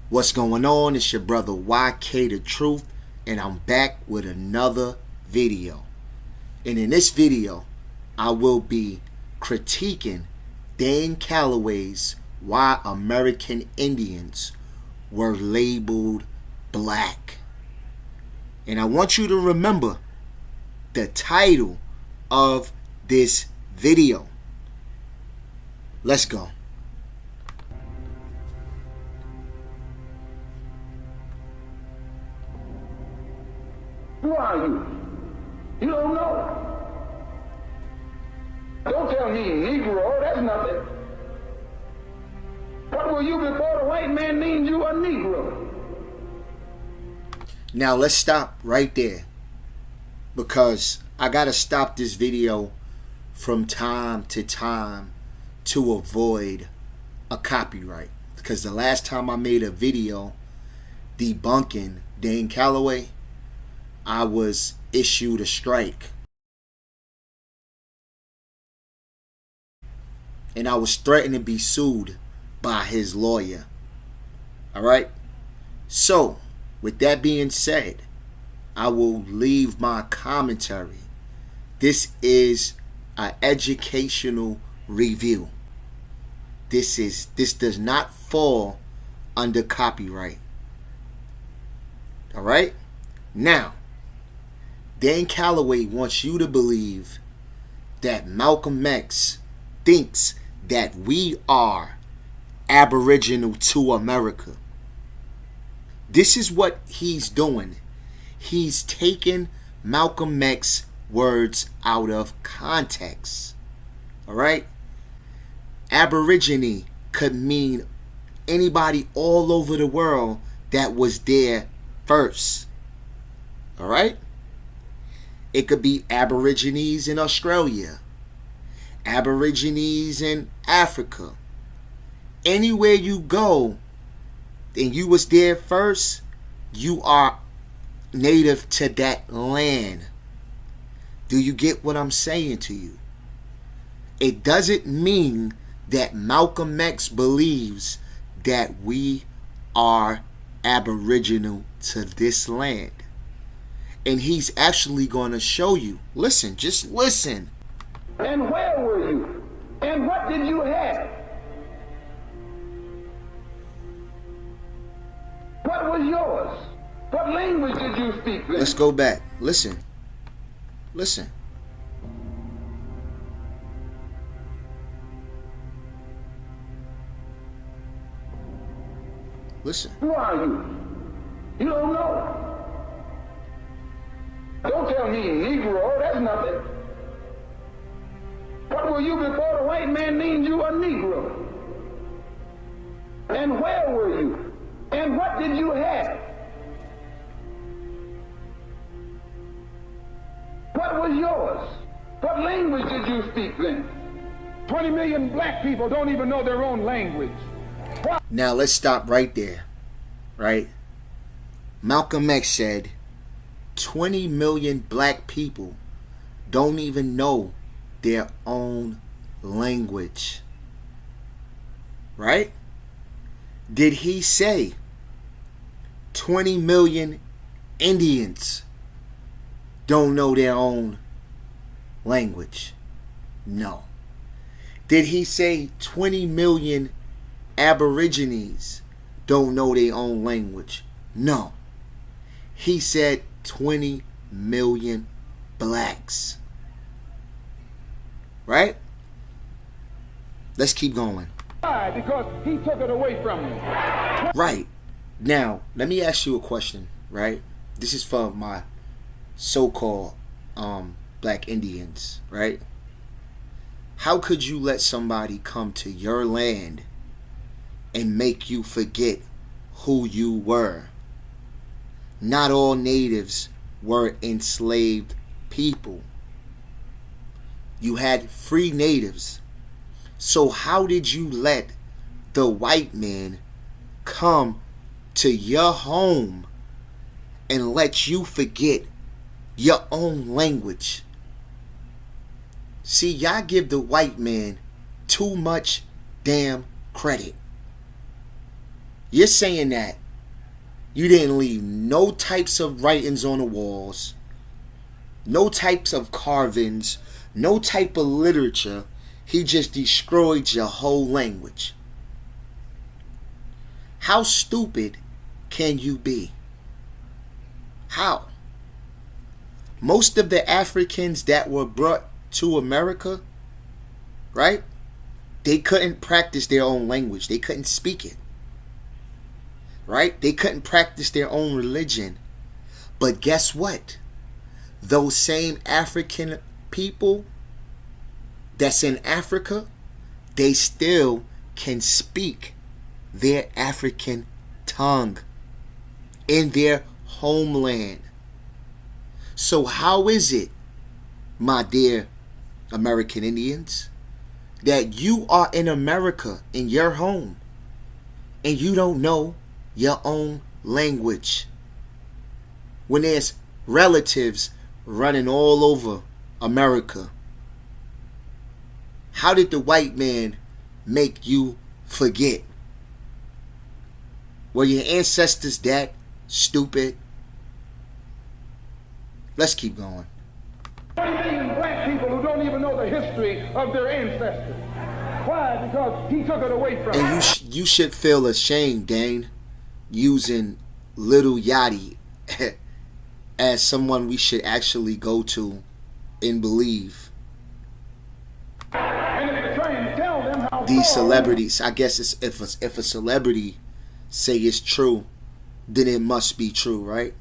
What's going on? It's your brother YK the Truth, and I'm back with another video. And in this video, I will be critiquing Dan Calloway's Why American Indians Were Labeled Black. And I want you to remember the title of this video. Let's go. Who are you? You don't know. Don't tell me Negro, that's nothing. What were you before the white man named you a Negro? Now let's stop right there, because I gotta stop this video from time to time to avoid a copyright. Because the last time I made a video debunking Dan Calloway, I was issued a strike. And I was threatened to be sued by his lawyer. Alright? So, with that being said, I will leave my commentary. This is an educational review. This does not fall under copyright. Alright? Now, Dan Calloway wants you to believe that Malcolm X thinks that we are aboriginal to America. This is what he's doing. He's taking Malcolm X's words out of context. Alright? Aborigine could mean anybody all over the world that was there first. Alright? It could be Aborigines in Australia, Aborigines in Africa. Anywhere you go and you was there first, you are native to that land. Do you get what I'm saying to you? It doesn't mean that Malcolm X believes that we are aboriginal to this land. And he's actually going to show you. Listen, just listen. And where were you? And what did you have? What was yours? What language did you speak then? Let's go back. Listen. Listen. Listen. Who are you? You don't know. Don't tell me Negro, that's nothing. What were you before the white man named you a Negro? And where were you? And what did you have? What was yours? What language did you speak then? 20 million black people don't even know their own language. What? Now let's stop right there. Right? Malcolm X said 20 million black people don't even know their own language. Right? Did he say 20 million Indians don't know their own language? No. Did he say 20 million Aborigines don't know their own language? No. He said 20 million blacks. Right? Let's keep going. Why? Because he took it away from me. Right. Now, let me ask you a question, right? This is for my so-called black Indians, right? How could you let somebody come to your land and make you forget who you were? Not all natives were enslaved people. You had free natives. So how did you let the white man come to your home and let you forget your own language? See, y'all give the white man too much damn credit. You're saying that you didn't leave no types of writings on the walls, no types of carvings, no type of literature. He just destroyed your whole language. How stupid can you be? How? Most of the Africans that were brought to America, right? They couldn't practice their own language. They couldn't speak it. Right? They couldn't practice their own religion. But guess what? Those same African people that's in Africa, they still can speak their African tongue in their homeland. So how is it, my dear American Indians, that you are in America, in your home, and you don't know your own language, when there's relatives running all over America? How did the white man make you forget? Were your ancestors that stupid? Let's keep going. 20 million black people who don't even know the history of their ancestors. Why? Because he took it away from them. And you should feel ashamed, Dane, using Little Yachty as someone we should actually go to and believe. And if you try and tell them how These celebrities, I guess it's, if a celebrity say it's true, then it must be true, right?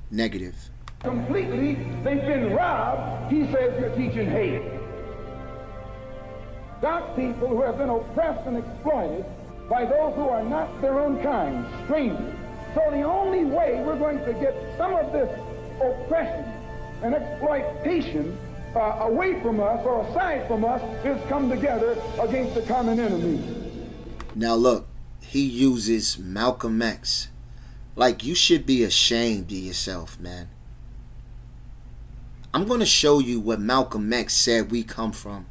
Negative. completely they've been robbed, he says you're teaching hate. Dark people who have been oppressed and exploited by those who are not their own kind, strangers. So the only way we're going to get some of this oppression and exploitation away from us or aside from us is come together against the common enemy. Now look, he uses Malcolm X. Like, you should be ashamed of yourself, man. I'm going to show you what Malcolm X said we come from.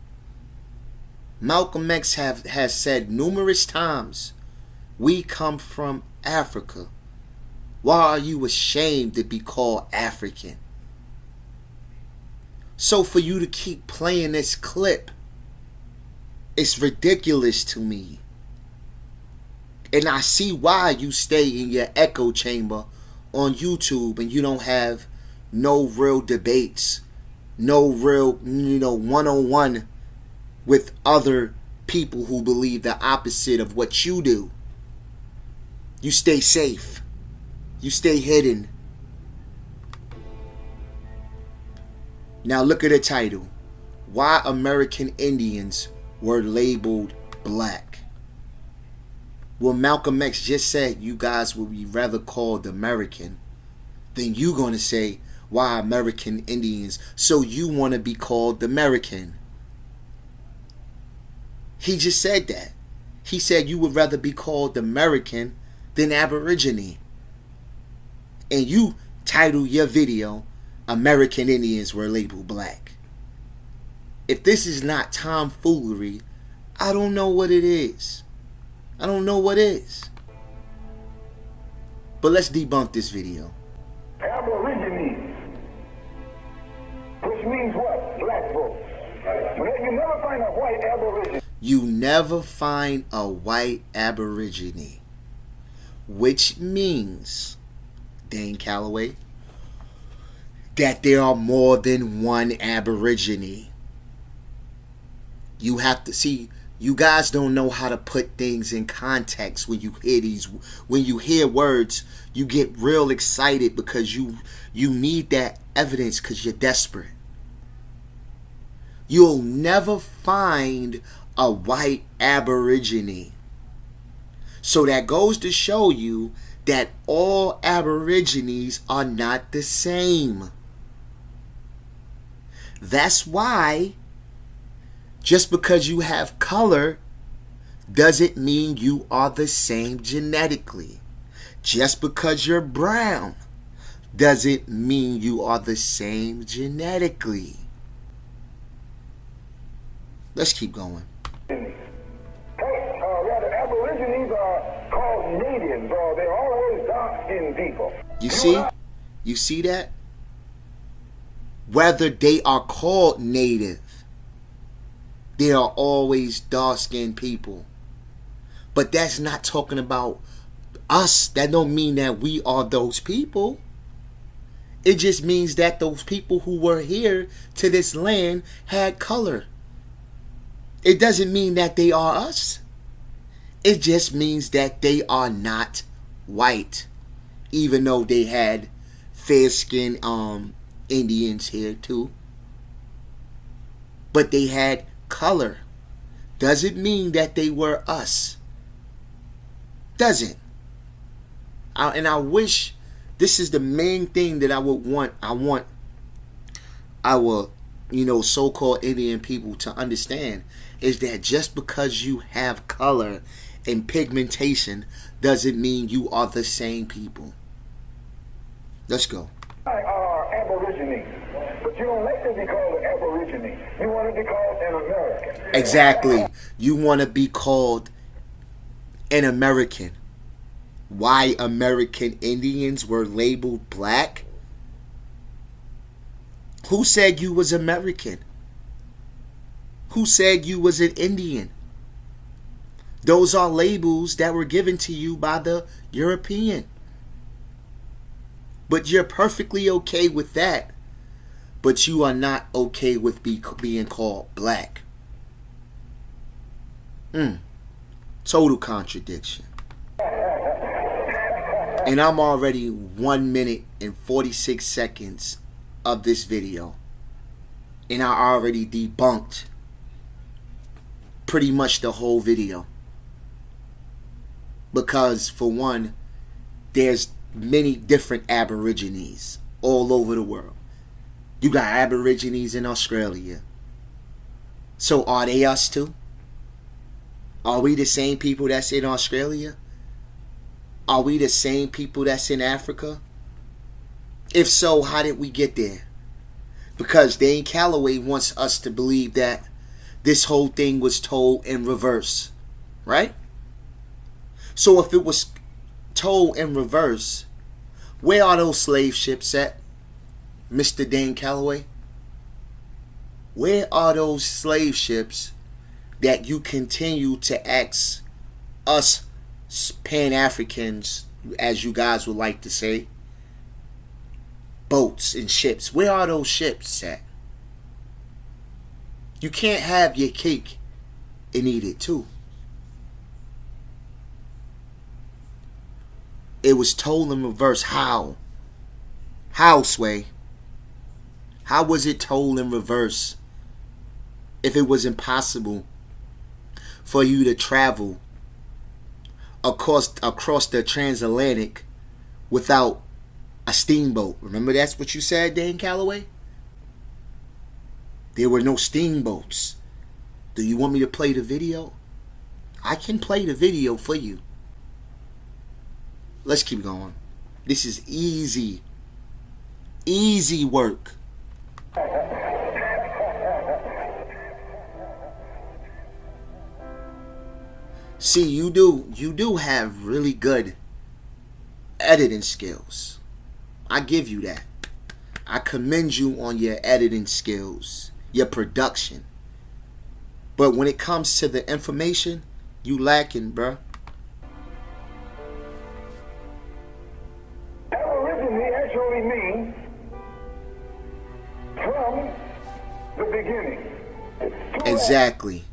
Malcolm X has said numerous times, we come from Africa. Why are you ashamed to be called African? So for you to keep playing this clip, it's ridiculous to me. And I see why you stay in your echo chamber on YouTube and you don't have no real debates, no real, one-on-one with other people who believe the opposite of what you do. You stay safe. You stay hidden. Now look at the title. Why American Indians were labeled black. Well, Malcolm X just said you guys would be rather called American. Then you gonna say why American Indians, so you want to be called American. He just said that. He said you would rather be called American than Aborigine. And you title your video, American Indians were labeled black. If this is not tomfoolery, I don't know what it is. I don't know what is. But let's debunk this video. Aborigines, which means what? Black folks. You never find a white aborigine. You never find a white Aborigine, which means, Dane Calloway, that there are more than one Aborigine. You have to see, you guys don't know how to put things in context when you hear these. When you hear words, you get real excited because you need that evidence because you're desperate. You'll never find a white Aborigine. So that goes to show you that all Aborigines are not the same. That's why just because you have color doesn't mean you are the same genetically. Just because you're brown doesn't mean you are the same genetically. Let's keep going. Rather, Aborigines are called natives. dark-skinned people. You see? You see that? Whether they are called native, they are always dark-skinned people. But that's not talking about us. That don't mean that we are those people. It just means that those people who were here to this land had color. It doesn't mean that they are us. It just means that they are not white. Even though they had fair-skinned Indians here too. But they had color. Doesn't mean that they were us. Doesn't. And I wish, this is the main thing that I would want. I want our, so-called Indian people to understand, is that just because you have color and pigmentation doesn't mean you are the same people. Let's go. Aborigines, but you don't like to be called an Aborigine. You want to be called an American. Exactly. You want to be called an American. Why American Indians were labeled black? Who said you was American? Who said you was an Indian? Those are labels that were given to you by the European. But you're perfectly okay with that. But you are not okay with being called black. Total contradiction. And I'm already 1 minute and 46 seconds of this video. And I already debunked pretty much the whole video. Because for one, there's many different Aborigines all over the world. You got Aborigines in Australia. So are they us too? Are we the same people that's in Australia? Are we the same people that's in Africa? If so, how did we get there? Because Dane Calloway wants us to believe that this whole thing was told in reverse. Right? So if it was told in reverse, where are those slave ships at, Mr. Dane Calloway? Where are those slave ships that you continue to ask us Pan-Africans, as you guys would like to say, boats and ships? Where are those ships at? You can't have your cake and eat it too. It was told in reverse. How? How, Sway? How was it told in reverse if it was impossible for you to travel across the transatlantic without a steamboat? Remember, that's what you said, Dane Calloway? There were no steamboats. Do you want me to play the video? I can play the video for you. Let's keep going. This is easy. Easy work. See, you do have really good editing skills. I give you that. I commend you on your editing skills, your production. But when it comes to the information, you lacking, bruh. Aborigine actually means from the beginning. Exactly.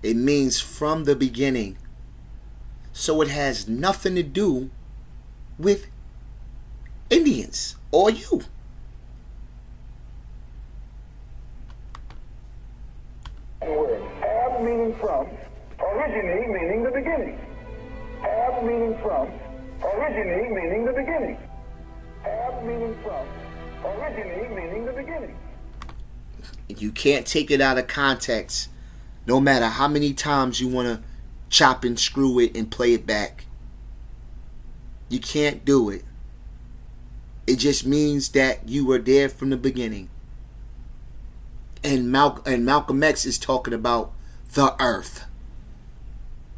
It means from the beginning. So it has nothing to do with Indians or you. Word. Ab meaning from, origine meaning the beginning. Ab meaning from, origine meaning the beginning. Ab meaning from, origine meaning the beginning. You can't take it out of context, no matter how many times you want to chop and screw it and play it back. You can't do it. It just means that you were there from the beginning. And Malcolm X is talking about the earth.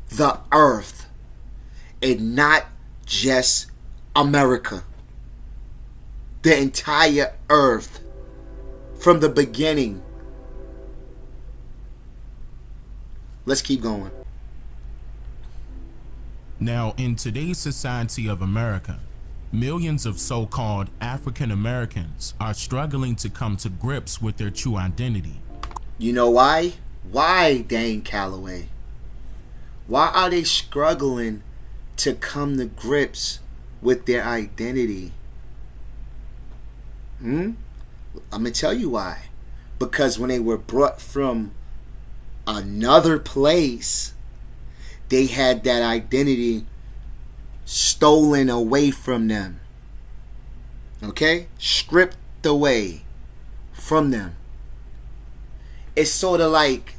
The earth. And not just America. The entire earth. From the beginning. Let's keep going. Now, in today's society of America, millions of so-called African Americans are struggling to come to grips with their true identity. You know why? Why, Dane Calloway? Why are they struggling to come to grips with their identity? I'm going to tell you why. Because when they were brought from another place, they had that identity stolen away from them. Okay? Stripped away from them. It's sort of like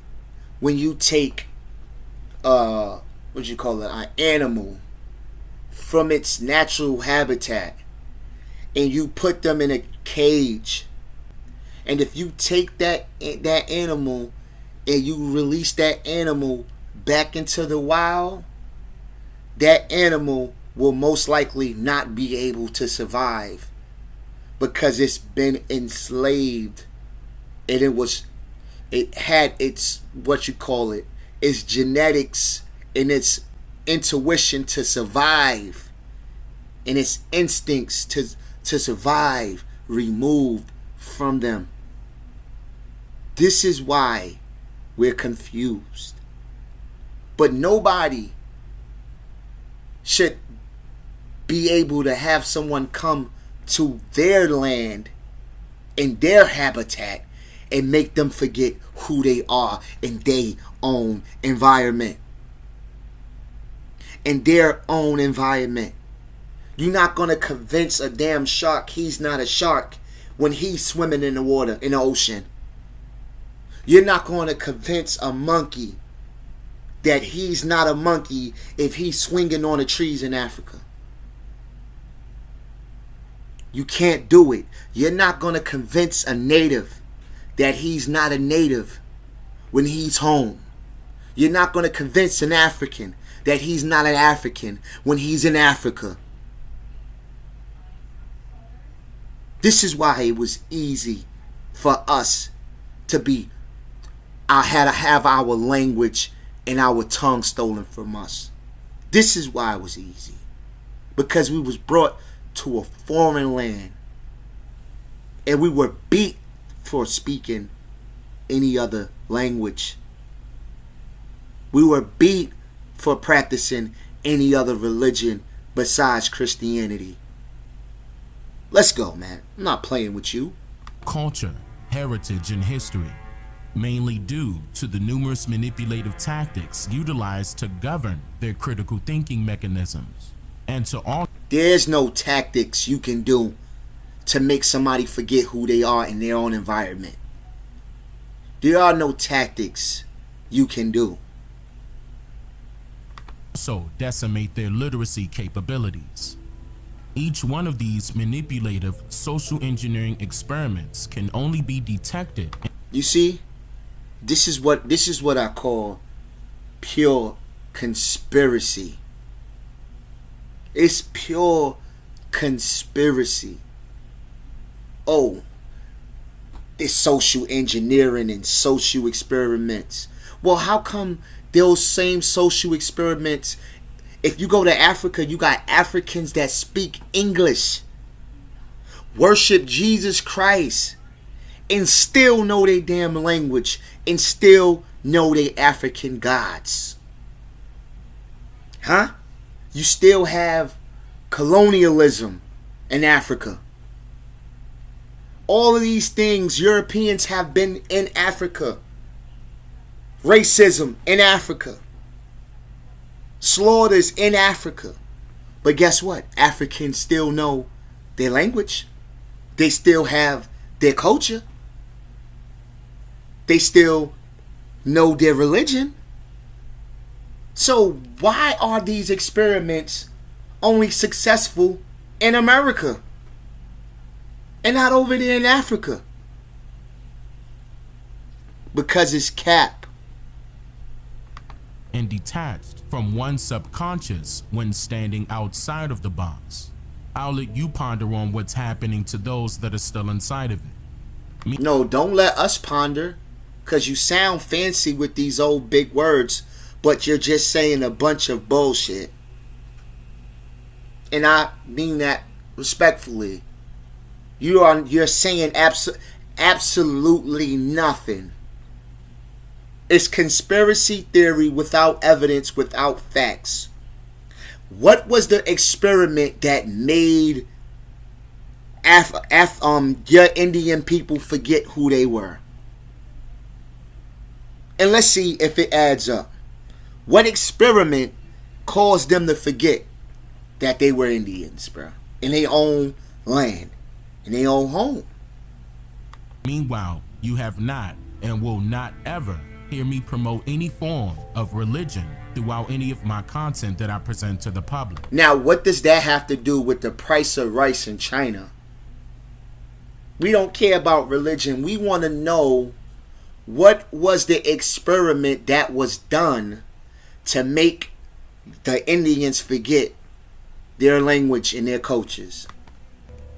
when you take an animal from its natural habitat and you put them in a cage. And if you take that animal and you release that animal back into the wild, that animal will most likely not be able to survive because it's been enslaved, and it had its its genetics and its intuition to survive and its instincts to survive removed from them. This is why we're confused. But nobody should be able to have someone come to their land and their habitat and make them forget who they are in their own environment. In their own environment. You're not going to convince a damn shark he's not a shark when he's swimming in the water, in the ocean. You're not going to convince a monkey that he's not a monkey if he's swinging on the trees in Africa. You can't do it. You're not going to convince a native that he's not a native when he's home. You're not going to convince an African that he's not an African when he's in Africa. This is why it was easy for us to have our language and our tongue stolen from us. This is why it was easy. Because we was brought to a foreign land and we were beat for speaking any other language. We were beat for practicing any other religion besides Christianity. Let's go, man. I'm not playing with you. Culture, heritage, and history, mainly due to the numerous manipulative tactics utilized to govern their critical thinking mechanisms, and to all. There's no tactics you can do to make somebody forget who they are in their own environment. There are no tactics you can do. So decimate their literacy capabilities. Each one of these manipulative social engineering experiments can only be detected. You see, this is what I call pure conspiracy. It's pure conspiracy. Oh, it's social engineering and social experiments. Well, how come those same social experiments, if you go to Africa, you got Africans that speak English, worship Jesus Christ, and still know their damn language, and still know their African gods? Huh? You still have colonialism in Africa. All of these things, Europeans have been in Africa. Racism in Africa. Slaughters in Africa. But guess what? Africans still know their language. They still have their culture. They still know their religion. So why are these experiments only successful in America and not over there in Africa? Because it's cap. And detached from one's subconscious when standing outside of the box. I'll let you ponder on what's happening to those that are still inside of it. No, don't let us ponder, because you sound fancy with these old big words, but you're just saying a bunch of bullshit. And I mean that respectfully. You're saying absolutely nothing. It's conspiracy theory without evidence, without facts. What was the experiment that made your Indian people forget who they were? And let's see if it adds up. What experiment caused them to forget that they were Indians, bro? In their own land, in their own home. Meanwhile, you have not and will not ever hear me promote any form of religion throughout any of my content that I present to the public. Now, what does that have to do with the price of rice in China? We don't care about religion. We want to know, what was the experiment that was done to make the Indians forget their language and their cultures?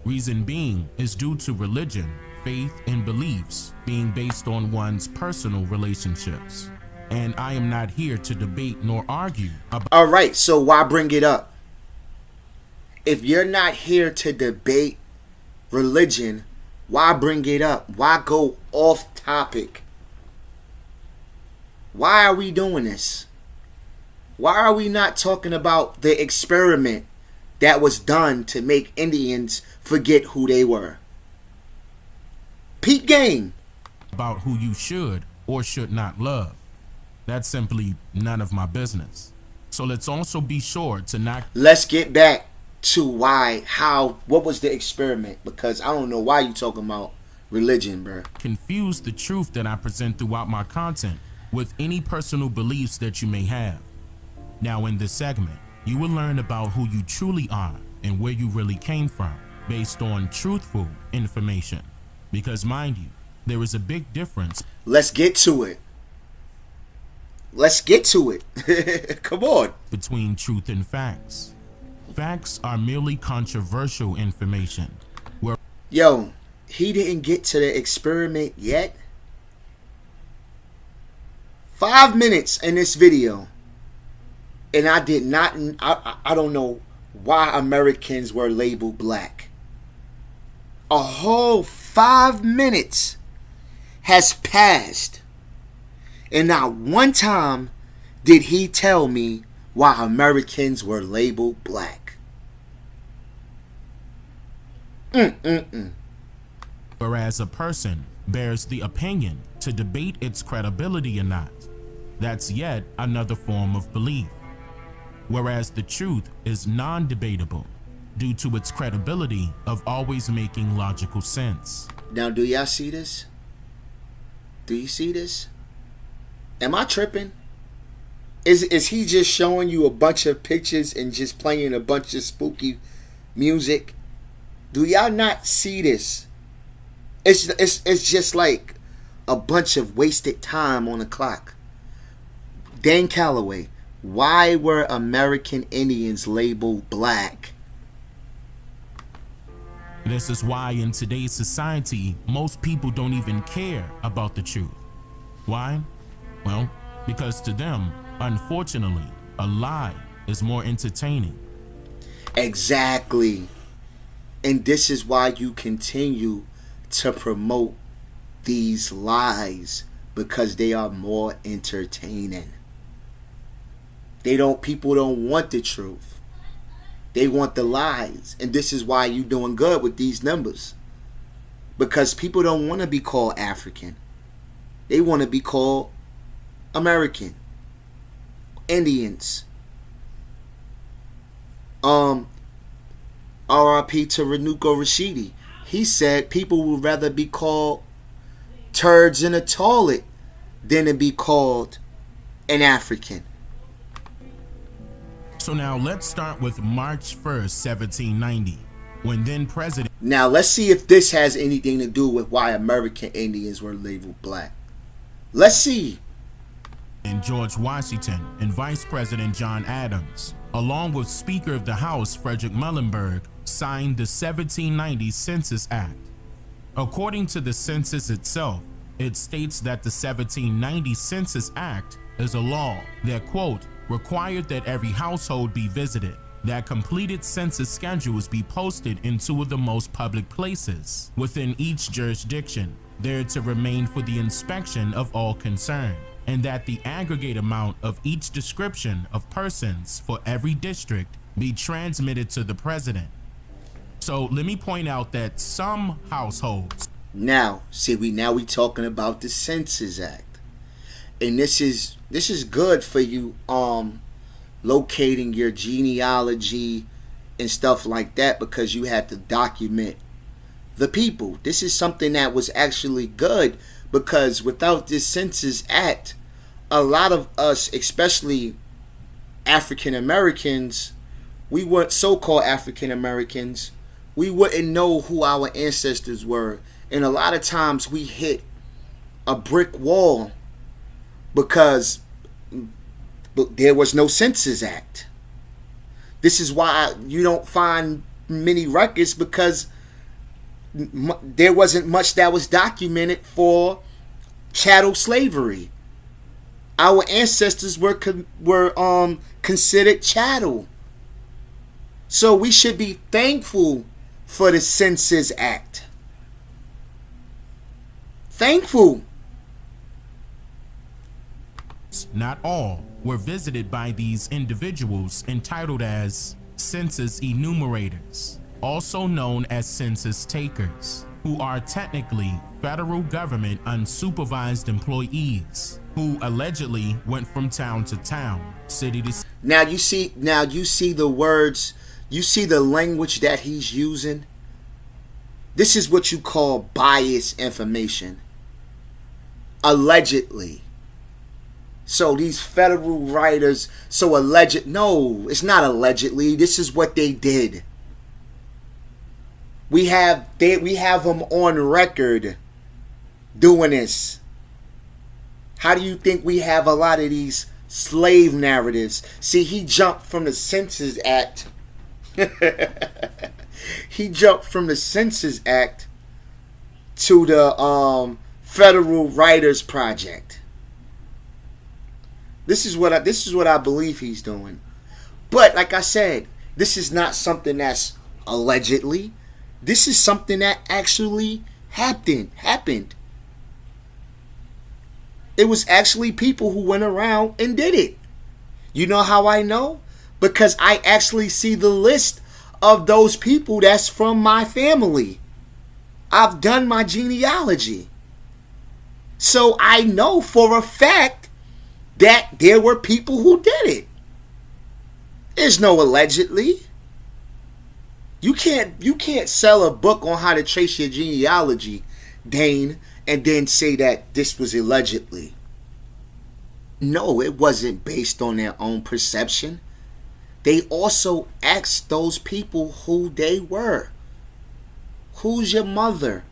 Reason being is due to religion, faith, and beliefs being based on one's personal relationships. And I am not here to debate nor argue about... All right, so why bring it up? If you're not here to debate religion, why bring it up? Why go off topic? Why are we doing this? Why are we not talking about the experiment that was done to make Indians forget who they were? Peep game. About who you should or should not love. That's simply none of my business. So let's also be sure to not... Let's get back to what was the experiment? Because I don't know why you talking about religion, bro. Confuse the truth that I present throughout my content with any personal beliefs that you may have. Now in this segment, you will learn about who you truly are and where you really came from based on truthful information. Because mind you, there is a big difference. Let's get to it. Let's get to it. Come on. Between truth and facts. Facts are merely controversial information. Yo, he didn't get to the experiment yet. 5 minutes in this video. And I did not, I don't know why Americans were labeled black. A whole 5 minutes has passed. And not one time did he tell me why Americans were labeled black. Whereas a person bears the opinion to debate its credibility or not. That's yet another form of belief. Whereas the truth is non-debatable due to its credibility of always making logical sense. Now, do y'all see this? Do you see this? Am I tripping? Is he just showing you a bunch of pictures and just playing a bunch of spooky music? Do y'all not see this? It's just like a bunch of wasted time on the clock. Dan Calloway, why were American Indians labeled black? This is why in today's society, most people don't even care about the truth. Why? Well, because to them, unfortunately, a lie is more entertaining. Exactly. And this is why you continue to promote these lies, because they are more entertaining. People don't want the truth. They want the lies. And this is why you're doing good with these numbers. Because people don't want to be called African. They want to be called American. Indians. RIP to Renuko Rashidi. He said people would rather be called turds in a toilet than to be called an African. So now let's start with March 1st, 1790, when then President... Now let's see if this has anything to do with why American Indians were labeled black. Let's see. And George Washington and Vice President John Adams, along with Speaker of the House Frederick Muhlenberg, signed the 1790 Census Act. According to the census itself, it states that the 1790 Census Act is a law that, quote, required that every household be visited, that completed census schedules be posted in two of the most public places within each jurisdiction, there to remain for the inspection of all concerned, and that the aggregate amount of each description of persons for every district be transmitted to the president. So let me point out that some households. Now, see, we talking about the Census Act, and this is good for you locating your genealogy and stuff like that, because you had to document the people. This is something that was actually good, because without this Census Act, a lot of us, especially African Americans, we weren't so-called African Americans, we wouldn't know who our ancestors were. And a lot of times we hit a brick wall because there was no Census Act. This is why you don't find many records, because there wasn't much that was documented for chattel slavery. Our ancestors were considered chattel. So we should be thankful for the Census Act. Thankful. Not all were visited by these individuals entitled as census enumerators, also known as census takers, who are technically federal government unsupervised employees who allegedly went from town to town, city to city. Now you see the words, you see the language that he's using. This is what you call biased information. Allegedly. So these federal writers, no, it's not allegedly. This is what they did. We have them on record doing this. How do you think we have a lot of these slave narratives? See, he jumped from the Census Act. He jumped from the Census Act to the Federal Writers Project. This is what I believe he's doing. But like I said, this is not something that's allegedly. This is something that actually happened. It was actually people who went around and did it. You know how I know? Because I actually see the list of those people that's from my family. I've done my genealogy. So I know for a fact that there were people who did it. There's no allegedly. You can't sell a book on how to trace your genealogy, Dane, and then say that this was allegedly. No, it wasn't based on their own perception. They also asked those people who they were. Who's your mother?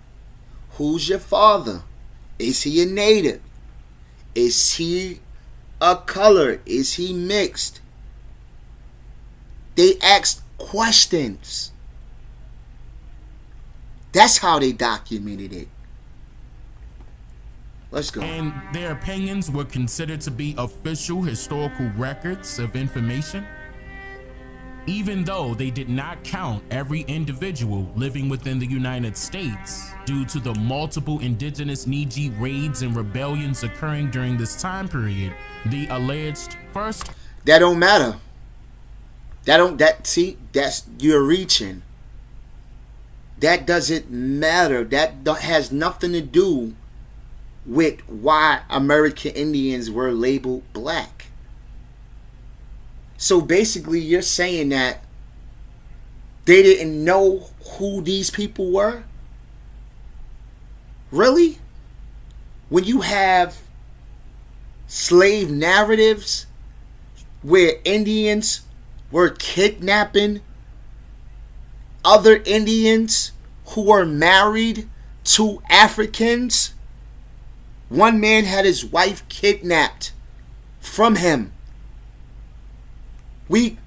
Who's your father? Is he a native? Is he a color? Is he mixed? They asked questions. That's how they documented it. Let's go. And their opinions were considered to be official historical records of information, even though they did not count every individual living within the United States due to the multiple indigenous Niji raids and rebellions occurring during this time period. The alleged first... That don't matter. That's you're reaching. That doesn't matter. That has nothing to do with why American Indians were labeled black. So basically you're saying that they didn't know who these people were? Really? When you have slave narratives where Indians were kidnapping other Indians who were married to Africans. One man had his wife kidnapped from him. They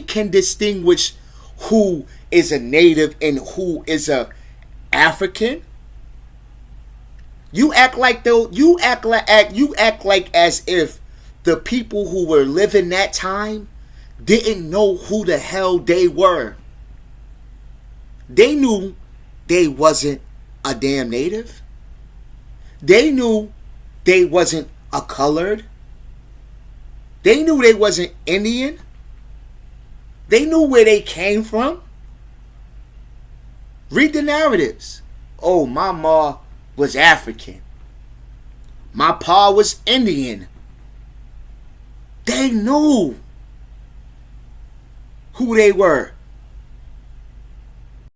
can distinguish who is a native and who is a African? You act like as if the people who were living that time didn't know who the hell they were. They knew they wasn't a damn native. They knew they wasn't a colored. They knew they wasn't Indian. They knew where they came from. Read the narratives. Oh, my ma was African. My pa was Indian. They knew who they were.